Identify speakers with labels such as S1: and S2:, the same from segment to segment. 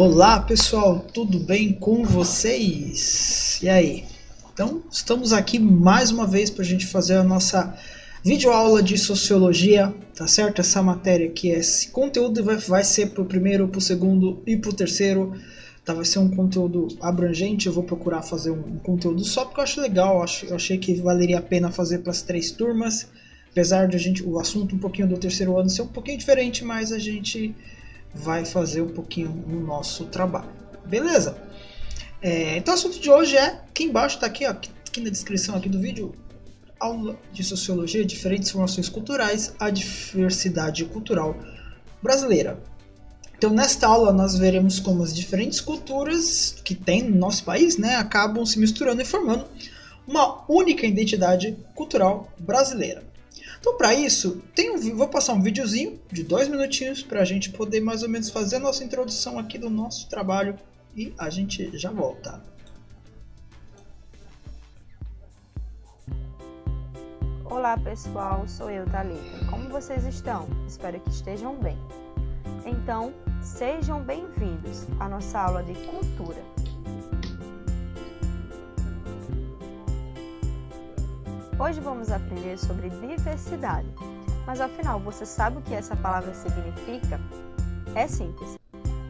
S1: Olá pessoal, tudo bem com vocês? E aí? Então, estamos aqui mais uma vez para a gente fazer a nossa videoaula de Sociologia, tá certo? Essa matéria aqui, esse conteúdo vai ser para o primeiro, para o segundo e para o terceiro. Tá, vai ser um conteúdo abrangente, eu vou procurar fazer um conteúdo só porque eu acho legal, eu achei que valeria a pena fazer para as 3 turmas. Apesar de o assunto um pouquinho do terceiro ano ser um pouquinho diferente, mas a gente vai fazer um pouquinho no nosso trabalho. Beleza? Então o assunto de hoje é, aqui embaixo está aqui, ó, aqui na descrição aqui do vídeo, aula de Sociologia, diferentes formações culturais, a diversidade cultural brasileira. Então nesta aula nós veremos como as diferentes culturas que tem no nosso país, né, acabam se misturando e formando uma única identidade cultural brasileira. Então para isso, vou passar um videozinho de 2 minutinhos para a gente poder mais ou menos fazer a nossa introdução aqui do nosso trabalho e a gente já volta.
S2: Olá pessoal, sou eu, Thalita. Como vocês estão? Espero que estejam bem. Então, sejam bem-vindos à nossa aula de cultura. Hoje vamos aprender sobre diversidade, mas afinal, você sabe o que essa palavra significa? É simples.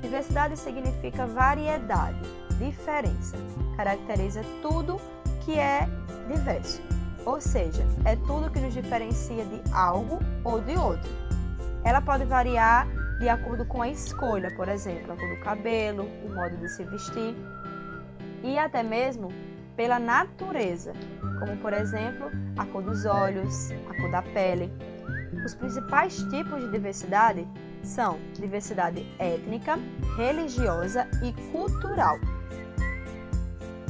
S2: Diversidade significa variedade, diferença, caracteriza tudo que é diverso, ou seja, é tudo que nos diferencia de algo ou de outro. Ela pode variar de acordo com a escolha, por exemplo, a cor do cabelo, o modo de se vestir e até mesmo pela natureza, como por exemplo, a cor dos olhos, a cor da pele. Os principais tipos de diversidade são diversidade étnica, religiosa e cultural.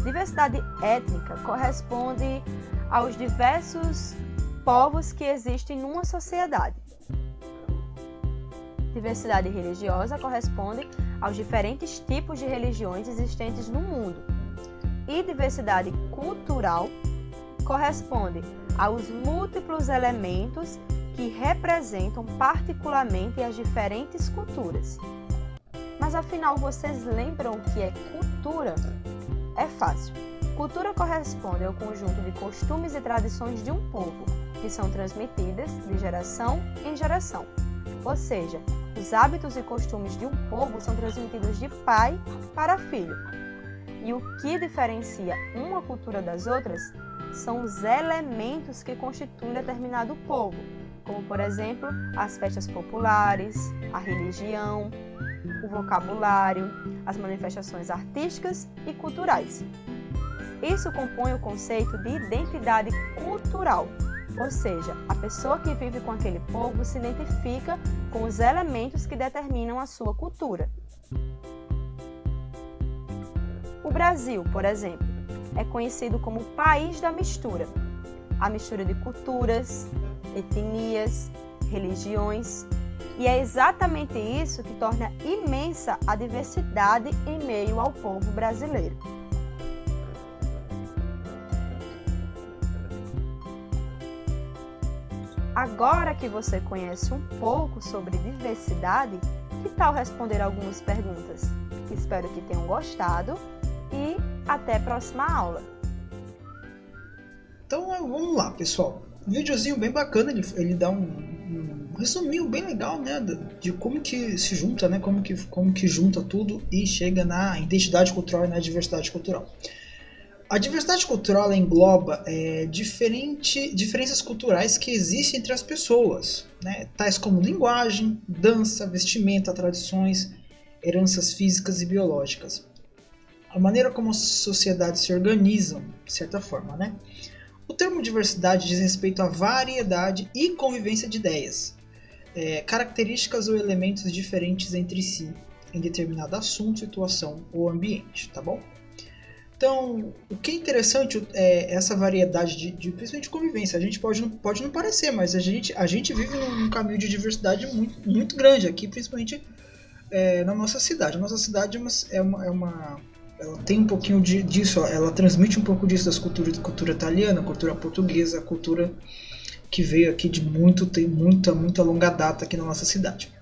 S2: Diversidade étnica corresponde aos diversos povos que existem numa sociedade. Diversidade religiosa corresponde aos diferentes tipos de religiões existentes no mundo. E diversidade cultural corresponde aos múltiplos elementos que representam particularmente as diferentes culturas. Mas afinal, vocês lembram o que é cultura? É fácil. Cultura corresponde ao conjunto de costumes e tradições de um povo, que são transmitidas de geração em geração. Ou seja, os hábitos e costumes de um povo são transmitidos de pai para filho. E o que diferencia uma cultura das outras são os elementos que constituem determinado povo, como, por exemplo, as festas populares, a religião, o vocabulário, as manifestações artísticas e culturais. Isso compõe o conceito de identidade cultural, ou seja, a pessoa que vive com aquele povo se identifica com os elementos que determinam a sua cultura. O Brasil, por exemplo, é conhecido como o país da mistura. A mistura de culturas, etnias, religiões. E é exatamente isso que torna imensa a diversidade em meio ao povo brasileiro. Agora que você conhece um pouco sobre diversidade, que tal responder algumas perguntas? Espero que tenham gostado e até a próxima aula.
S1: Então vamos lá pessoal, um videozinho bem bacana, ele dá um resuminho bem legal, né, de como que se junta, né, como que junta tudo e chega na identidade cultural e na diversidade cultural. A diversidade cultural engloba diferenças culturais que existem entre as pessoas, né, tais como linguagem, dança, vestimenta, tradições, heranças físicas e biológicas. A maneira como as sociedades se organizam, de certa forma, né? O termo diversidade diz respeito à variedade e convivência de ideias, características ou elementos diferentes entre si, em determinado assunto, situação ou ambiente, tá bom? Então, o que é interessante é essa variedade principalmente de convivência. A gente pode não parecer, mas a gente vive num caminho de diversidade muito, muito grande aqui, principalmente na nossa cidade. A nossa cidade ela tem um pouquinho disso, ó, ela transmite um pouco disso das cultura italiana, cultura portuguesa, cultura que veio aqui tem muita longa data aqui na nossa cidade.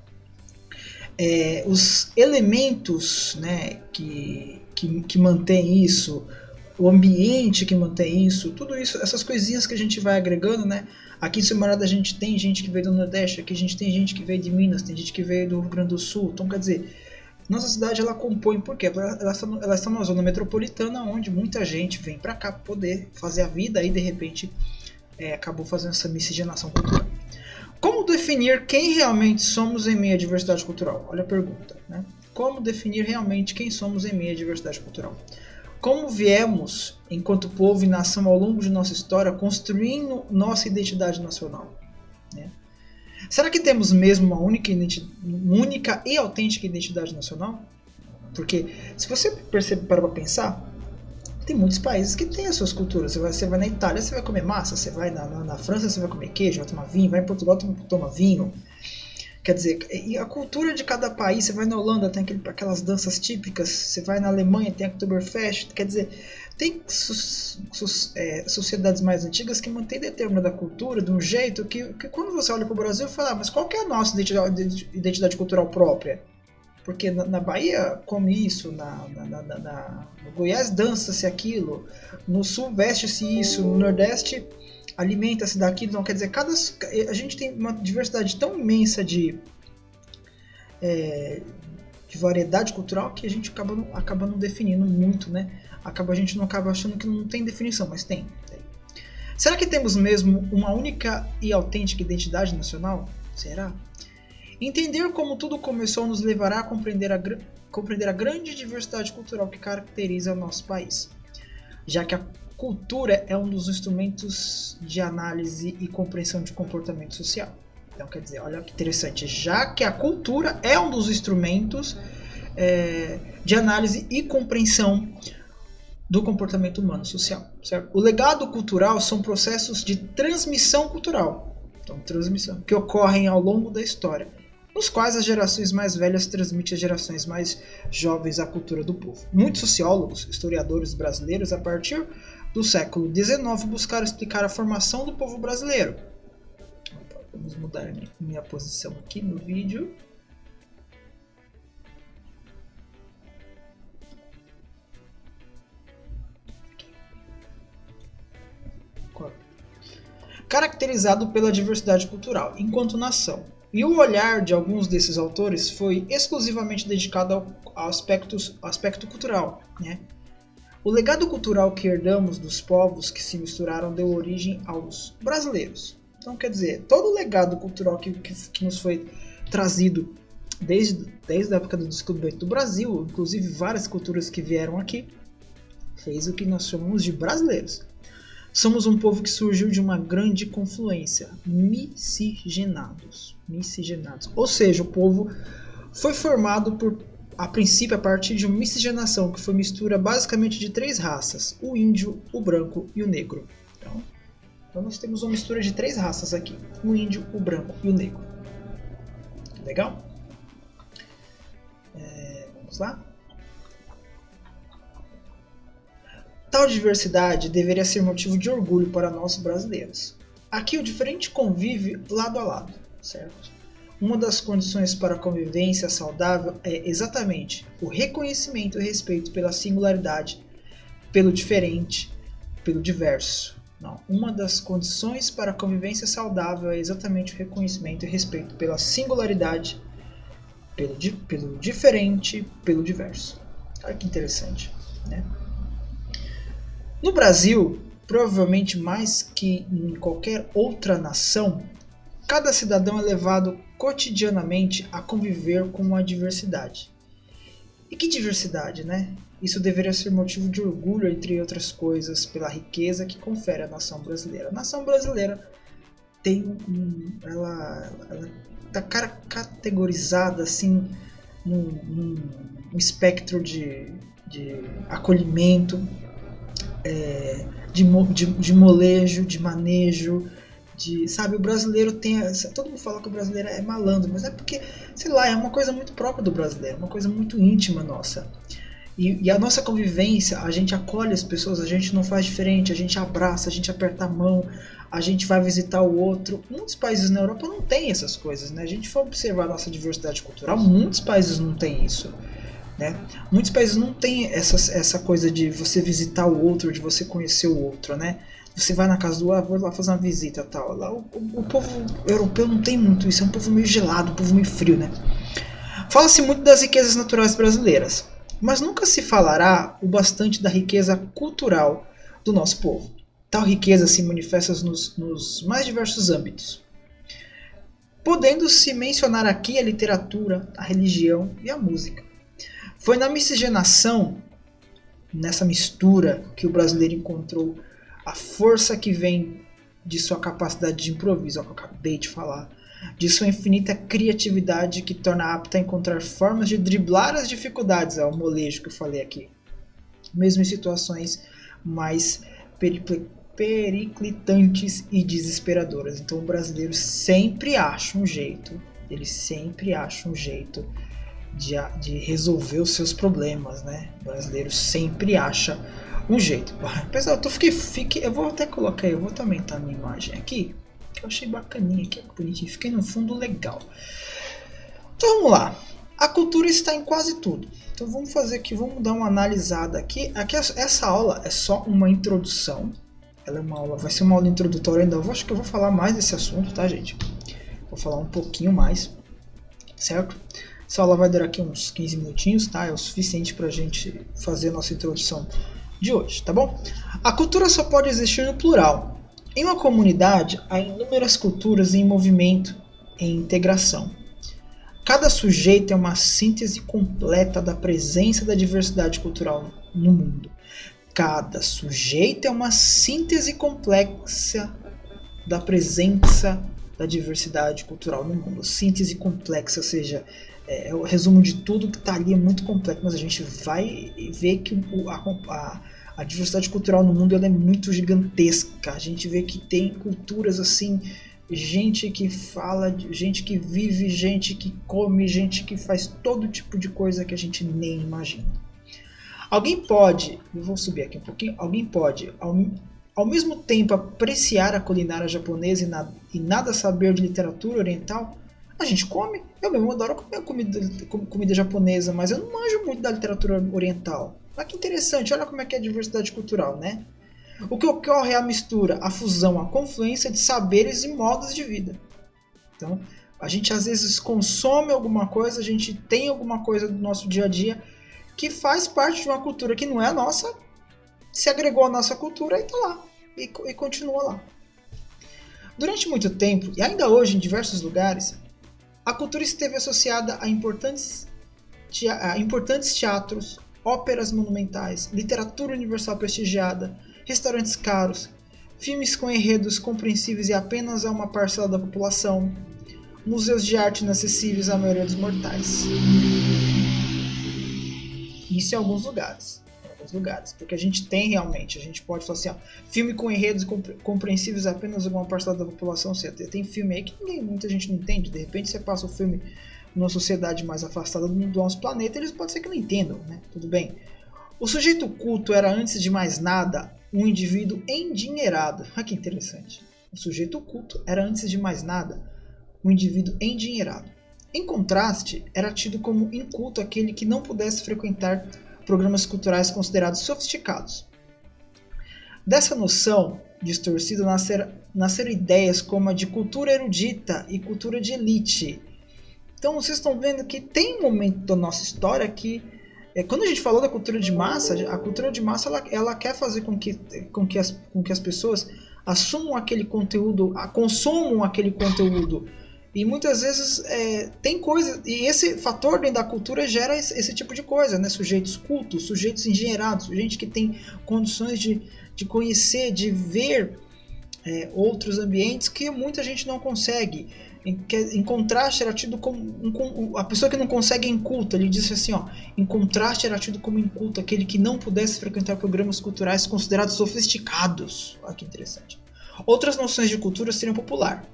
S1: os elementos, né, que mantém isso, o ambiente que mantém isso, tudo isso, essas coisinhas que a gente vai agregando, né? Aqui em Semarada a gente tem gente que veio do Nordeste, aqui a gente tem gente que veio de Minas, tem gente que veio do Rio Grande do Sul. Então, quer dizer, nossa cidade ela compõe, por quê? Ela está numa zona metropolitana onde muita gente vem para cá para poder fazer a vida e de repente acabou fazendo essa miscigenação cultural. Como definir quem realmente somos em meio à diversidade cultural? Olha a pergunta, né? Como definir realmente quem somos em meio à diversidade cultural? Como viemos, enquanto povo e nação, ao longo de nossa história, construindo nossa identidade nacional? Né? Será que temos mesmo uma única e autêntica identidade nacional? Porque, se você para pensar, tem muitos países que têm as suas culturas. Você vai na Itália, você vai comer massa. Você vai na França, você vai comer queijo, vai tomar vinho. Vai em Portugal, toma vinho. Quer dizer, e a cultura de cada país, você vai na Holanda, tem aquelas danças típicas, você vai na Alemanha, tem a Oktoberfest, quer dizer, tem sociedades mais antigas que mantêm determinada cultura de um jeito que quando você olha para o Brasil, fala, mas qual que é a nossa identidade cultural própria? Porque na Bahia come isso, no Goiás dança-se aquilo, no Sul veste-se isso, no Nordeste alimenta-se daquilo. Então, quer dizer, a gente tem uma diversidade tão imensa de variedade cultural que a gente acaba não definindo muito, né? A gente não acaba achando que não tem definição, mas tem. Será que temos mesmo uma única e autêntica identidade nacional? Será? Entender como tudo começou nos levará a compreender a grande diversidade cultural que caracteriza o nosso país, já que a cultura é um dos instrumentos de análise e compreensão de comportamento social. Então, quer dizer, olha que interessante, já que a cultura é um dos instrumentos de análise e compreensão do comportamento humano social, certo? O legado cultural são processos de transmissão cultural, então, que ocorrem ao longo da história, nos quais as gerações mais velhas transmitem às gerações mais jovens a cultura do povo. Muitos sociólogos, historiadores brasileiros, a partir do século XIX, buscaram explicar a formação do povo brasileiro. Vamos mudar minha posição aqui no vídeo. Caracterizado pela diversidade cultural, enquanto nação. E o olhar de alguns desses autores foi exclusivamente dedicado ao aspecto cultural, né? O legado cultural que herdamos dos povos que se misturaram deu origem aos brasileiros. Então, quer dizer, todo o legado cultural que nos foi trazido desde a época do descobrimento do Brasil, inclusive várias culturas que vieram aqui, fez o que nós chamamos de brasileiros. Somos um povo que surgiu de uma grande confluência, miscigenados. Ou seja, o povo foi formado a princípio a partir de uma miscigenação, que foi mistura basicamente de 3 raças, o índio, o branco e o negro. Então nós temos uma mistura de 3 raças aqui, o índio, o branco e o negro. Legal? Vamos lá? Tal diversidade deveria ser motivo de orgulho para nós brasileiros. Aqui o diferente convive lado a lado, certo? Uma das condições para a convivência saudável é exatamente o reconhecimento e respeito pela singularidade, pelo diferente, pelo diverso. Não, uma das condições para a convivência saudável é exatamente o reconhecimento e respeito pela singularidade, pelo diferente, pelo diverso. Olha que interessante, né? No Brasil, provavelmente mais que em qualquer outra nação, cada cidadão é levado cotidianamente a conviver com a diversidade. E que diversidade, né? Isso deveria ser motivo de orgulho, entre outras coisas, pela riqueza que confere a nação brasileira. A nação brasileira tem ela está categorizada assim num espectro de acolhimento, de molejo, de manejo, sabe, o brasileiro todo mundo fala que o brasileiro é malandro, mas é porque, sei lá, é uma coisa muito própria do brasileiro, uma coisa muito íntima nossa. E a nossa convivência, a gente acolhe as pessoas, a gente não faz diferente, a gente abraça, a gente aperta a mão, a gente vai visitar o outro. Muitos países na Europa não têm essas coisas, né? A gente for observar a nossa diversidade cultural, muitos países não têm isso, né? Muitos países não têm essa coisa de você visitar o outro, de você conhecer o outro, né? Você vai na casa do vou lá fazer uma visita e tal. Lá, o povo europeu não tem muito isso, é um povo meio gelado, um povo meio frio, né? Fala-se muito das riquezas naturais brasileiras, mas nunca se falará o bastante da riqueza cultural do nosso povo. Tal riqueza se manifesta nos mais diversos âmbitos, podendo-se mencionar aqui a literatura, a religião e a música. Foi na miscigenação, nessa mistura, que o brasileiro encontrou a força que vem de sua capacidade de improviso, é o que eu acabei de falar, de sua infinita criatividade que torna apta a encontrar formas de driblar as dificuldades, é o molejo que eu falei aqui, mesmo em situações mais periclitantes e desesperadoras. Então o brasileiro sempre acha um jeito, ele sempre acha um jeito de resolver os seus problemas, né? O brasileiro sempre acha um jeito. Pessoal, eu vou até colocar, eu vou também estar na imagem aqui, que eu achei bacaninha, que é bonitinho, fiquei no fundo legal. Então vamos lá. A cultura está em quase tudo. Então vamos fazer aqui, vamos dar uma analisada aqui. Essa aula é só uma introdução. Ela é uma aula, vai ser uma aula introdutória ainda. Acho que eu vou falar mais desse assunto, tá, gente? Vou falar um pouquinho mais, certo? Essa aula vai durar aqui uns 15 minutinhos, tá? É o suficiente pra gente fazer a nossa introdução de hoje, tá bom? A cultura só pode existir no plural. Em uma comunidade, há inúmeras culturas em movimento, em integração. Cada sujeito é uma síntese completa da presença da diversidade cultural no mundo. Cada sujeito é uma síntese complexa da presença da diversidade cultural no mundo. Síntese complexa, ou seja, é o resumo de tudo que está ali, é muito complexo, mas a gente vai ver que a diversidade cultural no mundo ela é muito gigantesca. A gente vê que tem culturas assim, gente que fala, gente que vive, gente que come, gente que faz todo tipo de coisa que a gente nem imagina. Alguém pode, eu vou subir aqui um pouquinho, alguém pode, ao mesmo tempo, apreciar a culinária japonesa e nada saber de literatura oriental. A gente come, eu mesmo adoro comer comida japonesa, mas eu não manjo muito da literatura oriental. Olha que interessante, olha como é que é a diversidade cultural, né? O que ocorre é a mistura, a fusão, a confluência de saberes e modos de vida. Então, a gente às vezes consome alguma coisa, a gente tem alguma coisa do nosso dia a dia que faz parte de uma cultura que não é a nossa, se agregou à nossa cultura e está lá, e continua lá. Durante muito tempo, e ainda hoje em diversos lugares, a cultura esteve associada a importantes teatros, óperas monumentais, literatura universal prestigiada, restaurantes caros, filmes com enredos compreensíveis e apenas a uma parcela da população, museus de arte inacessíveis à maioria dos mortais. Isso em alguns lugares. Porque a gente tem realmente, a gente pode falar assim, ó, filme com enredos compreensíveis a apenas uma parcela da população. Tem filme aí que muita gente não entende. De repente você passa o filme numa sociedade mais afastada do nosso planeta, eles pode ser que não entendam, né? Tudo bem. O sujeito culto era, antes de mais nada, um indivíduo endinheirado. Olha que interessante. O sujeito culto era, antes de mais nada, um indivíduo endinheirado. Em contraste, era tido como inculto aquele que não pudesse frequentar programas culturais considerados sofisticados. Dessa noção distorcida nasceram ideias como a de cultura erudita e cultura de elite. Então vocês estão vendo que tem um momento da nossa história que, quando a gente falou da cultura de massa, a cultura de massa ela quer fazer com que as pessoas assumam aquele conteúdo, consumam aquele conteúdo. E muitas vezes tem coisa, e esse fator dentro da cultura gera esse tipo de coisa, né? Sujeitos cultos, sujeitos engenheirados, gente que tem condições de conhecer, de ver outros ambientes que muita gente não consegue. Em contraste, era tido como a pessoa que não consegue é inculta. Ele disse assim, ó, em contraste era tido como inculto aquele que não pudesse frequentar programas culturais considerados sofisticados. Olha que interessante. Outras noções de cultura seriam popular.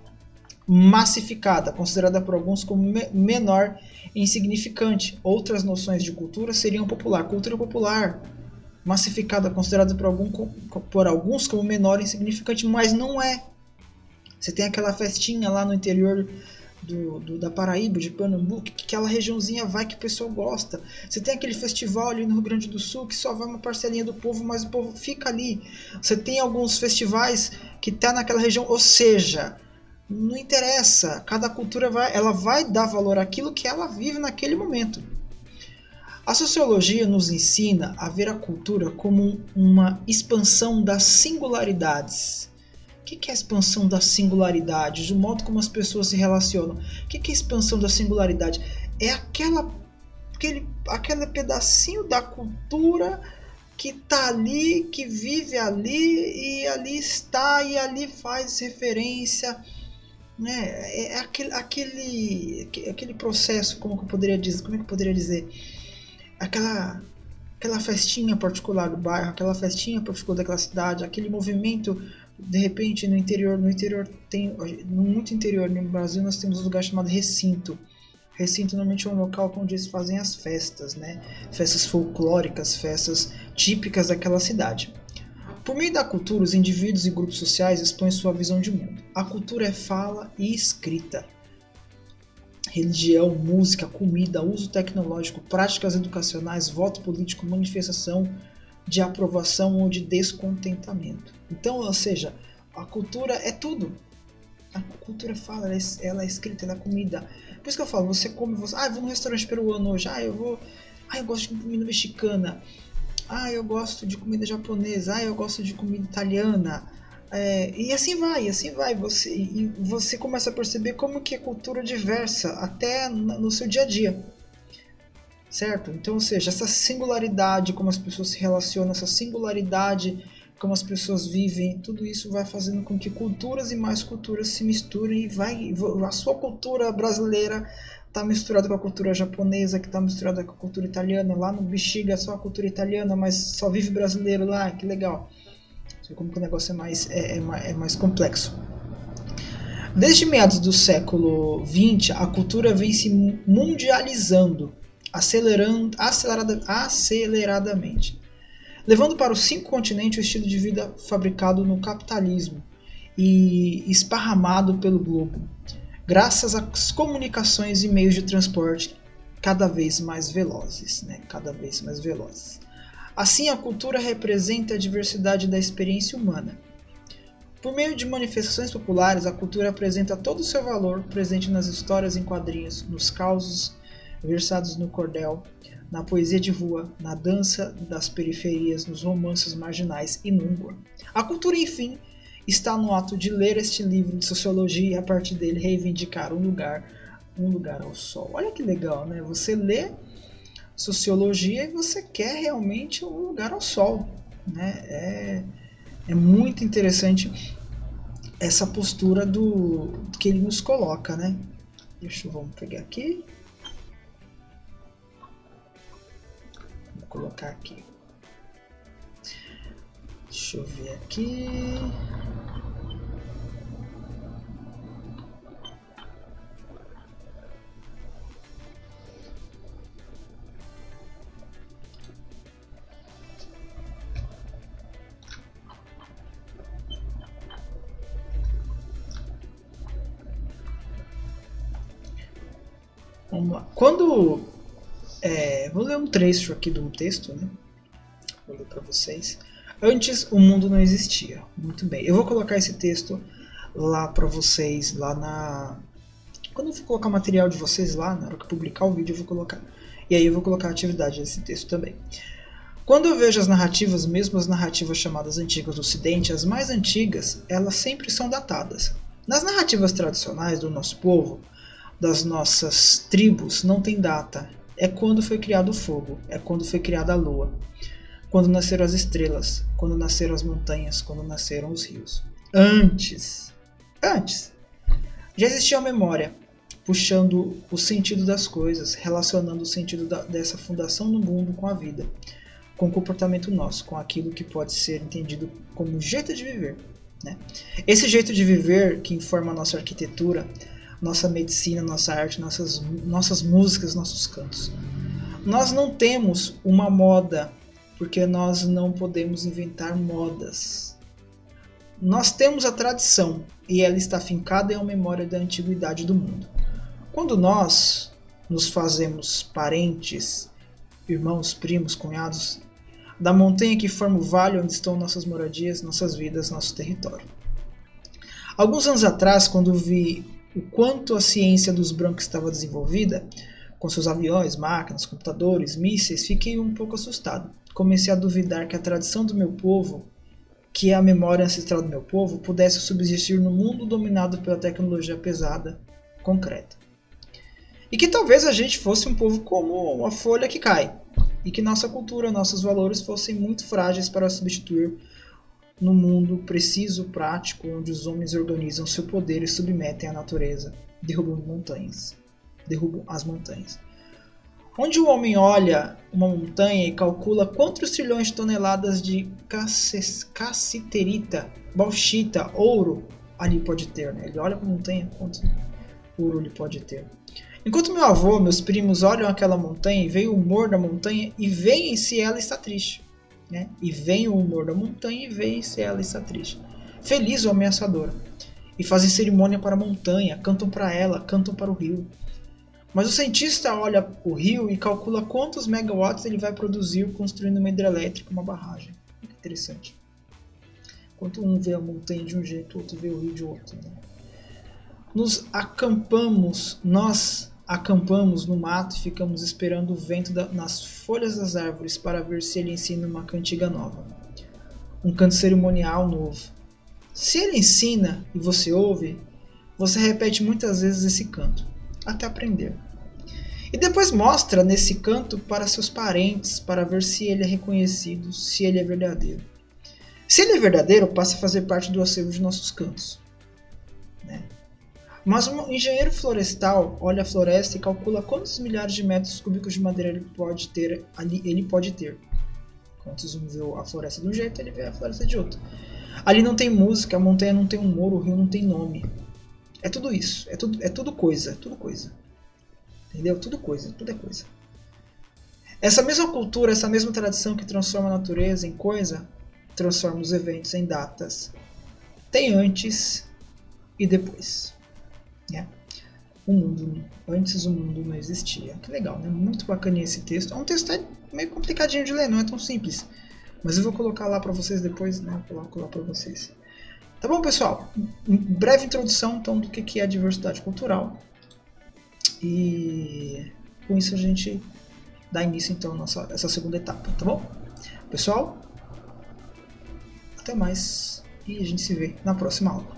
S1: massificada, considerada por alguns como menor e insignificante. Outras noções de cultura seriam popular. Cultura popular, massificada, considerada por alguns como menor e insignificante, mas não é. Você tem aquela festinha lá no interior da Paraíba, de Pernambuco, que aquela regiãozinha vai que o pessoal gosta. Você tem aquele festival ali no Rio Grande do Sul que só vai uma parcelinha do povo, mas o povo fica ali. Você tem alguns festivais que tá naquela região, ou seja, não interessa, cada cultura ela vai dar valor àquilo que ela vive naquele momento. A sociologia nos ensina a ver a cultura como uma expansão das singularidades. O que é a expansão das singularidades? O modo como as pessoas se relacionam. O que é a expansão da singularidade? É aquele pedacinho da cultura que está ali, que vive ali, e ali está, e ali faz referência. Né? É aquele processo, como é que eu poderia dizer? Aquela festinha particular do bairro, aquela festinha particular daquela cidade, aquele movimento. De repente, no interior tem, muito interior no Brasil, nós temos um lugar chamado recinto. Recinto normalmente é um local onde eles fazem as festas, né? Festas folclóricas, festas típicas daquela cidade. Por meio da cultura, os indivíduos e grupos sociais expõem sua visão de mundo. A cultura é fala e escrita. Religião, música, comida, uso tecnológico, práticas educacionais, voto político, manifestação de aprovação ou de descontentamento. Então, ou seja, a cultura é tudo. A cultura fala, ela é escrita, ela é comida. Por isso que eu falo, você come, eu vou num restaurante peruano hoje, eu gosto de comida mexicana, eu gosto de comida japonesa, eu gosto de comida italiana, e assim vai, você começa a perceber como que é cultura diversa, até no seu dia a dia. Certo? Então, ou seja, essa singularidade, como as pessoas se relacionam, essa singularidade, como as pessoas vivem, tudo isso vai fazendo com que culturas e mais culturas se misturem e a sua cultura brasileira está misturada com a cultura japonesa, que está misturada com a cultura italiana. Lá no Bexiga é só a cultura italiana, mas só vive brasileiro lá, que legal. Você vê como que o negócio é mais complexo. Desde meados do século XX, a cultura vem se mundializando, aceleradamente, levando para os 5 continentes o estilo de vida fabricado no capitalismo e esparramado pelo globo, graças às comunicações e meios de transporte cada vez mais velozes. Assim, a cultura representa a diversidade da experiência humana. Por meio de manifestações populares, a cultura apresenta todo o seu valor presente nas histórias em quadrinhos, nos causos versados no cordel, na poesia de rua, na dança das periferias, nos romances marginais e no humor. A cultura, enfim, está no ato de ler este livro de sociologia e a partir dele reivindicar um lugar ao sol. Olha que legal, né? Você lê sociologia e você quer realmente um lugar ao sol, né? É muito interessante essa postura que ele nos coloca, né? Vamos pegar aqui. Vou colocar aqui. Deixa eu ver aqui. Vamos lá. Vou ler um trecho aqui do texto, né? Vou ler para vocês. Antes o mundo não existia. Muito bem. Eu vou colocar esse texto lá para vocês, quando eu for colocar o material de vocês lá, na hora que eu publicar o vídeo eu vou colocar. E aí eu vou colocar a atividade desse texto também. Quando eu vejo as narrativas, mesmo as narrativas chamadas antigas do Ocidente, as mais antigas, elas sempre são datadas. Nas narrativas tradicionais do nosso povo, das nossas tribos, não tem data. É quando foi criado o fogo, é quando foi criada a lua, quando nasceram as estrelas, quando nasceram as montanhas, quando nasceram os rios. Antes, já existia a memória, puxando o sentido das coisas, relacionando o sentido dessa fundação do mundo com a vida, com o comportamento nosso, com aquilo que pode ser entendido como jeito de viver. né? Esse jeito de viver que informa a nossa arquitetura, nossa medicina, nossa arte, nossas músicas, nossos cantos. Nós não temos uma moda, porque nós não podemos inventar modas. Nós temos a tradição, e ela está fincada em uma memória da antiguidade do mundo. Quando nós nos fazemos parentes, irmãos, primos, cunhados, da montanha que forma o vale onde estão nossas moradias, nossas vidas, nosso território. Alguns anos atrás, quando vi o quanto a ciência dos brancos estava desenvolvida, com seus aviões, máquinas, computadores, mísseis, fiquei um pouco assustado. Comecei a duvidar que a tradição do meu povo, que é a memória ancestral do meu povo, pudesse subsistir no mundo dominado pela tecnologia pesada, concreta. E que talvez a gente fosse um povo como uma folha que cai, e que nossa cultura, nossos valores fossem muito frágeis para substituir no mundo preciso, prático, onde os homens organizam seu poder e submetem a natureza, derrubam as montanhas. Onde o homem olha uma montanha e calcula quantos trilhões de toneladas de cassiterita, bauxita, ouro ali pode ter, né? Ele olha para a montanha, quanto ouro ele pode ter. Enquanto meu avô, meus primos olham aquela montanha e veem o humor da montanha e veem se ela está triste, né? E veem o humor da montanha e veem se ela está triste, feliz ou ameaçadora. E fazem cerimônia para a montanha, cantam para ela, cantam para o rio. Mas o cientista olha o rio e calcula quantos megawatts ele vai produzir construindo uma hidrelétrica, uma barragem. Que interessante. Enquanto um vê a montanha de um jeito, o outro vê o rio de outro, né? Nós acampamos no mato e ficamos esperando o vento nas folhas das árvores para ver se ele ensina uma cantiga nova. Um canto cerimonial novo. Se ele ensina e você ouve, você repete muitas vezes esse canto, até aprender. E depois mostra nesse canto para seus parentes, para ver se ele é reconhecido, se ele é verdadeiro. Se ele é verdadeiro, passa a fazer parte do acervo de nossos cantos, né? Mas um engenheiro florestal olha a floresta e calcula quantos milhares de metros cúbicos de madeira ele pode ter. Quantos um vê a floresta de um jeito, ele vê a floresta de outro. Ali não tem música, a montanha não tem humor, o rio não tem nome. É tudo isso, é tudo coisa. Entendeu? Tudo é coisa. Essa mesma cultura, essa mesma tradição que transforma a natureza em coisa, transforma os eventos em datas. Tem antes e depois. Antes o mundo não existia. Que legal, né? Muito bacaninha esse texto. É um texto meio complicadinho de ler, não é tão simples. Mas eu vou colocar lá para vocês depois, né? Vou colocar lá para vocês. Tá bom, pessoal? Breve introdução então do que é a diversidade cultural. E com isso a gente dá início então a essa segunda etapa, tá bom? Pessoal, até mais e a gente se vê na próxima aula.